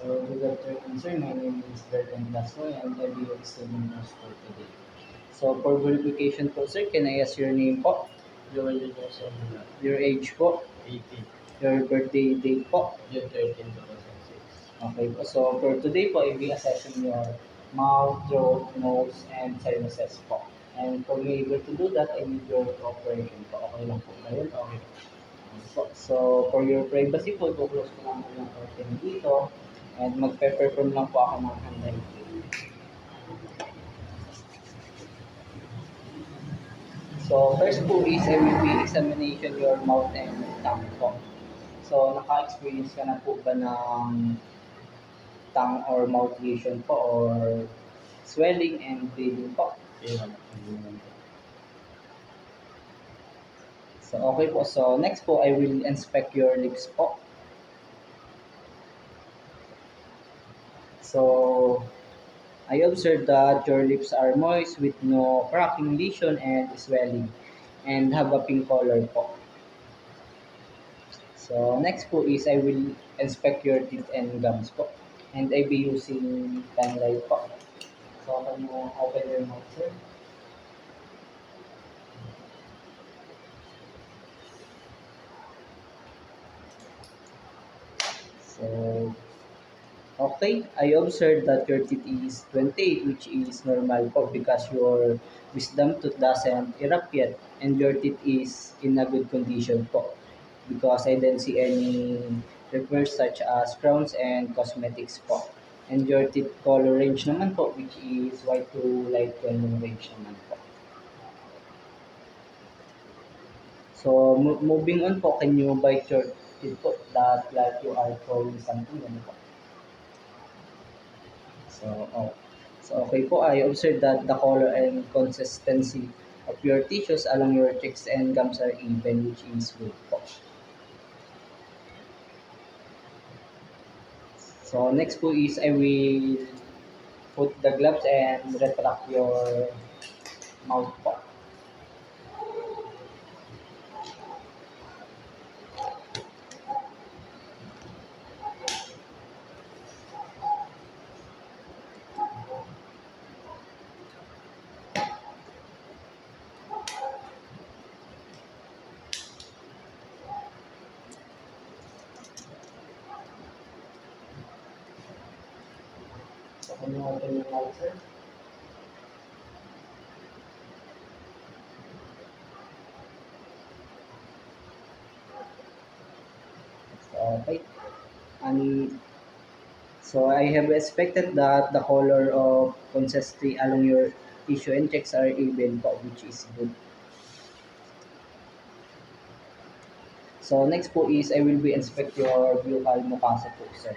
Good afternoon, sir. My name is Bertrand Lasco and I'll be your student nurse for today. So, for verification po, sir, can I ask your name po, Joel Joseph Mula, your age po, 18, your birthday date po? June 13, 2006. Okay po. So, for today po, I'll be assessing your mouth, throat, nose, and sinuses po. And for me able to do that, I need your cooperation po. Okay lang po ba yun? Okay. Po. So, for your privacy po, i-close ko lang po yung curtain dito. And magpe-perform lang po ako ng hand hygiene. So, first po is I will be examination your mouth and tongue po. So, naka-experience ka na po ba ng tongue or mouth lesion po or swelling and bleeding po? Okay naman. Hindi naman po. So, okay po. So, next po, I will inspect your lips po. So, I observe that your lips are moist with no cracking, lesion, and swelling, and have a pink color po. So, next po is I will inspect your teeth and gums po. And I be using pen light po. So, can you open your mouth, sir? So, okay, I observed that your teeth is 28, which is normal po because your wisdom tooth doesn't erupt yet and your teeth is in a good condition po because I didn't see any repairs such as crowns and cosmetics po. And your teeth color range naman po, which is white to light yellow range naman po. So, moving on po, can you bite your teeth po that like you are throwing something? Ano po? So, oh. So, okay po, I observed that the color and consistency of your tissues along your cheeks and gums are even, which is good po. So, next po is I will put the gloves and retract your mouth po. So, can you open your mouth, sir? So, okay. And so, I have expected that the color of consistency along your tissue and cheeks are even po, which is good. So next po is I will be inspect your buccal mucosa po, sir.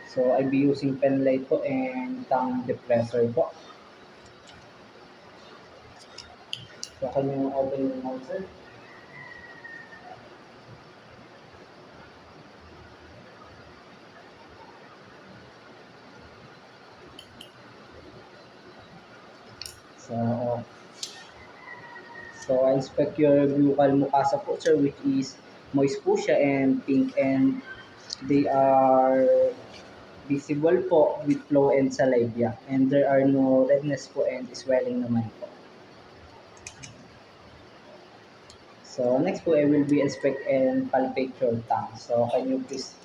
So I'll be using pen light po and tongue depressor po. So can you open your mouth, sir? So I inspect your buccal mucosa po, sir, which is moist po siya and pink and they are visible po with flow and saliva and there are no redness po and swelling naman po. So next po I will be inspect and palpate your tongue. So can you please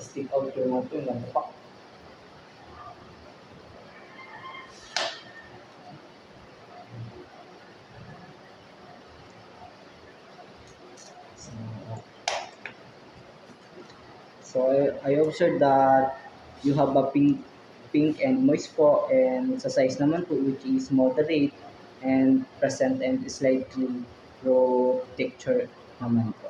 stick out your mouth yung ganito po. So, I observed that you have a pink and moist po and sa size naman po which is moderate and present and slightly raw texture naman po.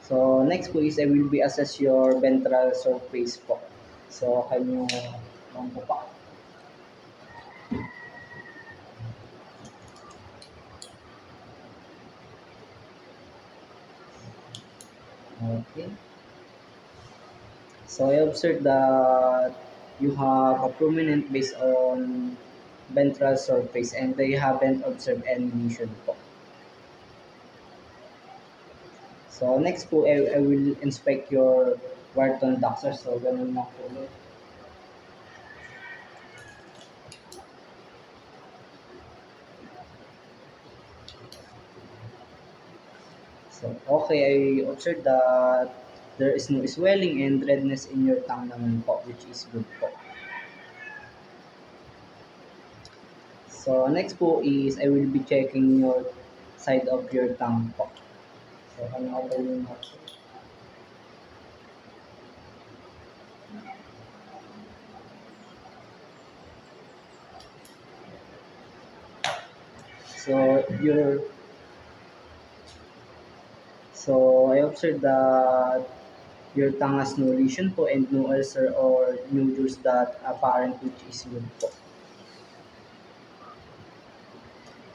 So next po is I will be assess your ventral surface po. So can you lang po pa. Okay. So I observed that you have a prominent base on ventral surface and they haven't observed any lesion po. So next po, I will inspect your Wharton Doxer. So ganun lang po ulit. So okay, I observed that there is no swelling and redness in your tongue naman po, which is good po. So next po is I will be checking your side of your tongue po. So ano ba yung So your so I observed that your tongue has no lesion po and no ulcer or nodures that apparent, which is good po.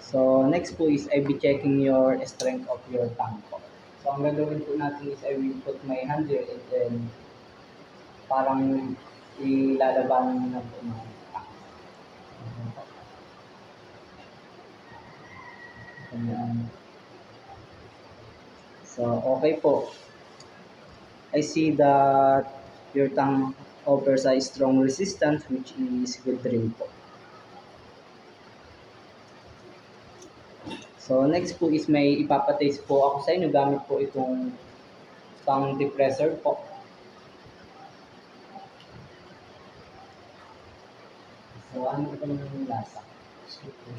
So next po is I be checking your strength of your tongue po. So ang gagawin po natin is I will put my hand here and then parang ilalaban na po ng tongue. Ayan. So okay po. I see that your tongue offers a strong resistance, which is good rin po. So next po is may ipapataste po ako sa inyo gamit po itong tongue depressor po. So ano ito yung lasa? Po.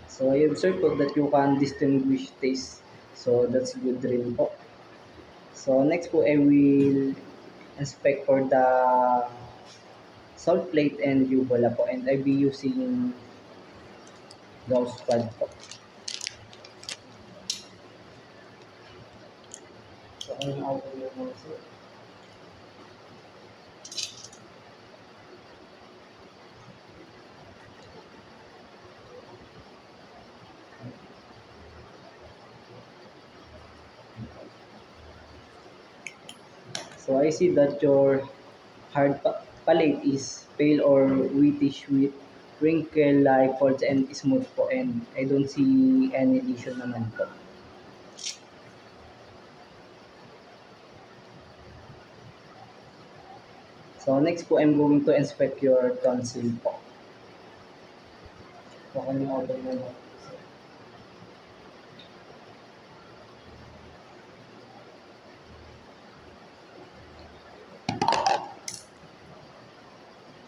So I observe po that you can distinguish taste. So that's good rin po. So next po I will inspect for the salt plate and uvula po, and I be using Gauss pad po. So ano yung auto yung mga sir? So I see that your palate is pale or whitish with wrinkle-like folds and smooth po, and I don't see any lesion naman po. So next po, I'm going to inspect your tonsil po. So kanyang order mo na.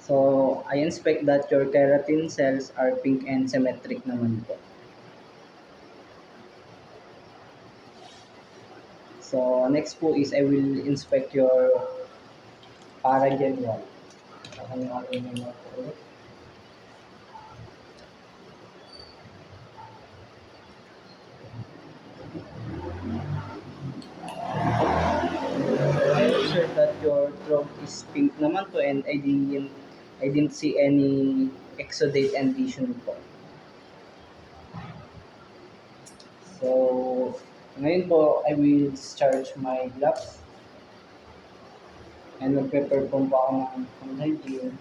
So I inspect that your keratin cells are pink and symmetric naman po. So next po is I will inspect your pharyngeal wall. So kanyang order mo na po ulit. I observe that your throat is pink naman po, and I didn't see any exudate and lesion po. So ngayon po I will discharge my gloves and magpe-perform po ako ng home hygiene,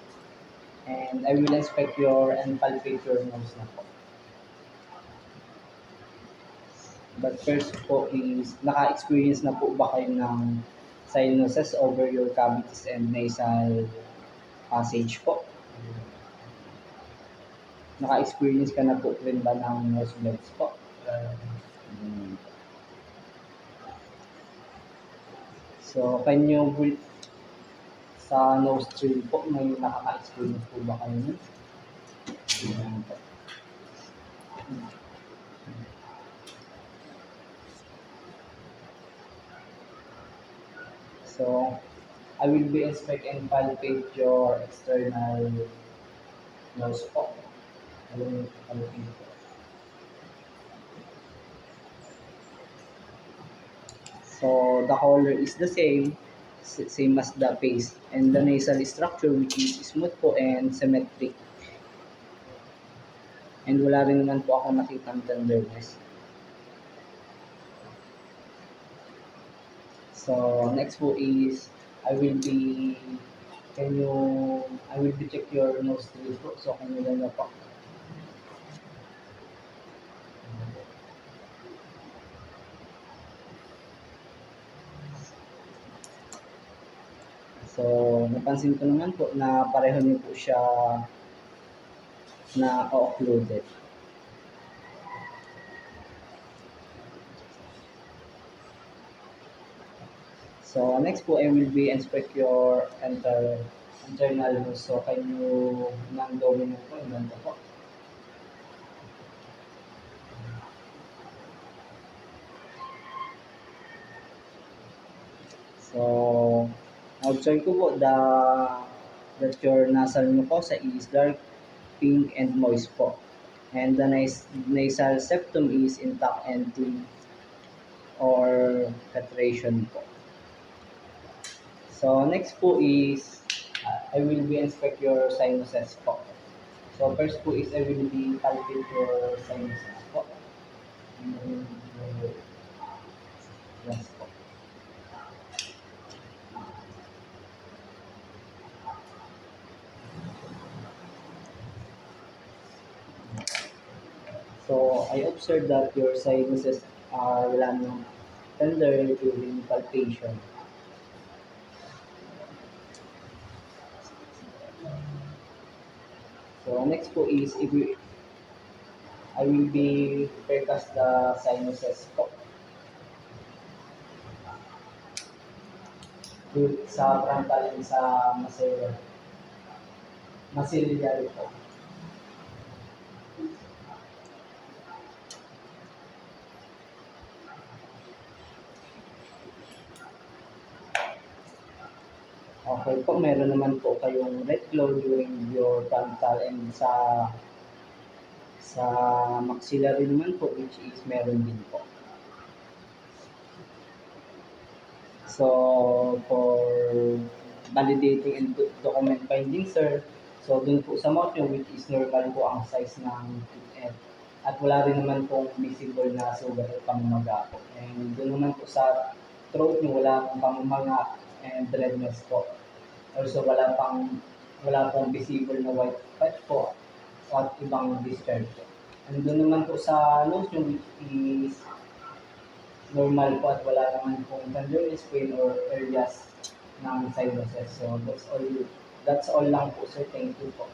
and I will inspect your and palpate your nose na po. But first po is, naka-experience na po ba kayo ng sinuses over your cavities and nasal passage po? Naka-experience ka na po rin ba ng nosebleeds po? So, can you breathe sa nostril po? May nakaka-experience po ba kayo nun? Ayan po. So, I will be inspect and palpate your external nose po. I will palpate po. So, the color is the same, same as the face. And the nasal structure, which is smooth po and symmetric. And wala rin naman po ako nakitang tenderness. So, next po is I will be, I will be check your nostrils po. So, can you lang na po. So, napansin ko naman po na pareho niyo po siya na occluded. So, next po, I will be inspect your internal nose. So, can you nang gawin mo po, ilan po? So, observe ko po that your nasal mucosa is dark pink and moist po. And the nasal septum is intact and clean or castration po. So, next po is, I will be inspect your sinuses po. So, first po is I will be palpate your sinuses po. And then, yes po. So, I observed that your sinuses are wala nang tender during palpation. So, next po is, I will be percast the sinuses po. Sa frontal and sa maxillary po. Okay po, meron naman po kayong red glow during your frontal and sa maxillary naman po, which is meron din po. So, for validating and document finding, sir, so dun po sa mouth nyo, which is normal po ang size ng teeth at wala rin naman pong visible na sugat at pamamaga po. And dun naman po sa throat nyo, wala pong pamamaga and redness po. Also, wala pong visible na white patch po at ibang discharge po. And doon naman po sa nose nyo, which is normal po at wala naman pong tenderness, pain or areas ng sinuses. So, that's all lang po, sir. Thank you po.